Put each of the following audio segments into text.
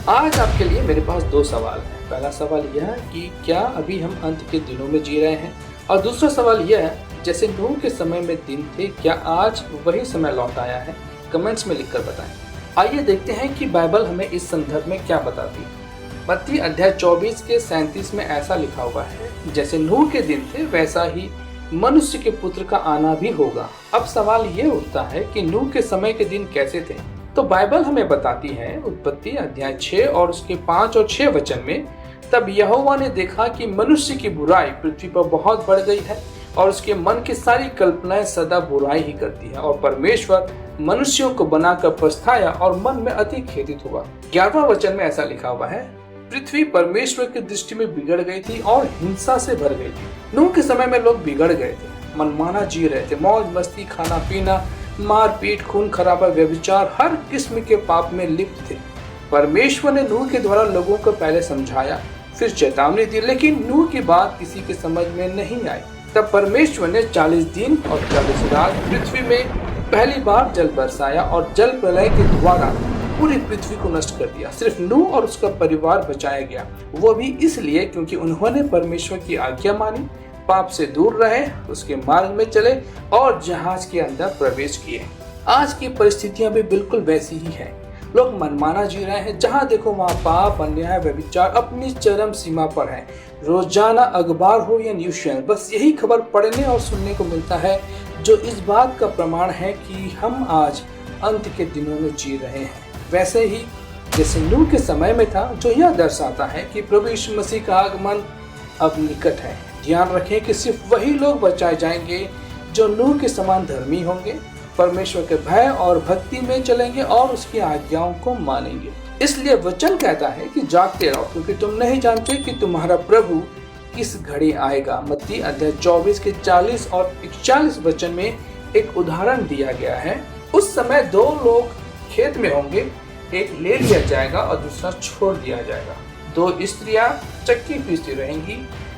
आज आपके लिए मेरे पास दो सवाल हैं। पहला सवाल यह है कि क्या अभी हम अंत के दिनों में जी रहे हैं, और दूसरा सवाल यह है, जैसे नूह के समय में दिन थे, क्या आज वही समय लौट आया है? कमेंट्स में लिखकर बताएं। आइए देखते हैं कि बाइबल हमें इस संदर्भ में क्या बताती है। मत्ती अध्याय 24 के 37 में ऐसा लिखा हुआ है, जैसे नूह के दिन थे वैसा ही मनुष्य के पुत्र का आना भी होगा। अब सवाल ये उठता है कि नूह के समय के दिन कैसे थे। तो बाइबल हमें बताती है, उत्पत्ति अध्याय 6 और उसके 5 और 6 वचन में, तब यहोवा ने देखा कि मनुष्य की बुराई पृथ्वी पर बहुत बढ़ गई है और उसके मन की सारी कल्पनाएं सदा बुराई ही करती है, और परमेश्वर मनुष्यों को बनाकर पछताया और मन में अति खेदित हुआ। 11वां वचन में ऐसा लिखा हुआ है, पृथ्वी परमेश्वर की दृष्टि में बिगड़ गई थी और हिंसा से भर गई थी। नूह के समय में लोग बिगड़ गए थे, मनमाना जी रहे थे, मौज मस्ती, खाना पीना, मारपीट, खून खराबा, व्यभिचार, हर किस्म के पाप में लिप्त थे। परमेश्वर ने नूह के द्वारा लोगों को पहले समझाया, फिर चेतावनी दी, लेकिन नूह की बात किसी के समझ में नहीं आई। तब परमेश्वर ने 40 दिन और 40 रात पृथ्वी में पहली बार जल बरसाया और जल प्रलय के द्वारा पूरी पृथ्वी को नष्ट कर दिया। सिर्फ नूह और उसका परिवार बचाया गया, वो भी इसलिए क्योंकि उन्होंने परमेश्वर की आज्ञा मानी, पाप से दूर रहे, उसके मार्ग में चले और जहाज के अंदर प्रवेश किए। आज की परिस्थितियां भी बिल्कुल वैसी ही हैं। लोग मनमाना जी रहे हैं, जहां देखो वहां पाप, अन्याय, व्यभिचार अपनी चरम सीमा पर है। रोजाना अखबार हो या न्यूज़ चैनल, बस यही खबर पढ़ने और सुनने को मिलता है, जो इस बात का प्रमाण है कि हम आज अंत के दिनों में जी रहे हैं, वैसे ही जैसे नूह के समय में था, जो यह दर्शाता है कि प्रभु यीशु मसीह का आगमन अब निकट है। ध्यान रखें कि सिर्फ वही लोग बचाए जाएंगे जो नूह के समान धर्मी होंगे, परमेश्वर के भय और भक्ति में चलेंगे और उसकी आज्ञाओं को मानेंगे। इसलिए वचन कहता है कि जागते रहो, क्योंकि तुम नहीं जानते कि तुम्हारा प्रभु किस घड़ी आएगा। मत्ती अध्याय 24 के 40 और 41 वचन में एक उदाहरण दिया गया है। उस समय दो लोग खेत में होंगे, एक ले लिया जाएगा और दूसरा छोड़ दिया जाएगा। दो स्त्रियां चक्की पीसती रहेंगी,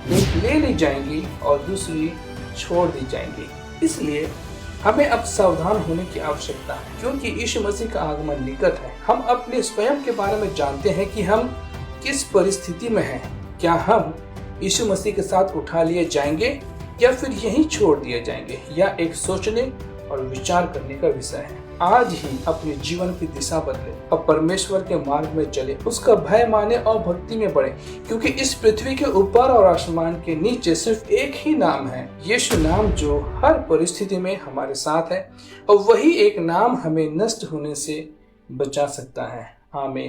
एक ले ली जाएंगी और दूसरी छोड़ दी जाएंगी। इसलिए हमें अब सावधान होने की आवश्यकता है, क्योंकि यीशु मसीह का आगमन निकट है। हम अपने स्वयं के बारे में जानते हैं कि हम किस परिस्थिति में हैं। क्या हम यीशु मसीह के साथ उठा लिए जाएंगे या फिर यहीं छोड़ दिए जाएंगे, यह एक सोचने और विचार करने का विषय है। आज ही अपने जीवन की दिशा बदले और परमेश्वर के मार्ग में चले, उसका भय माने और भक्ति में बढ़े, क्योंकि इस पृथ्वी के ऊपर और आसमान के नीचे सिर्फ एक ही नाम है, यीशु नाम, जो हर परिस्थिति में हमारे साथ है, और वही एक नाम हमें नष्ट होने से बचा सकता है। आमीन।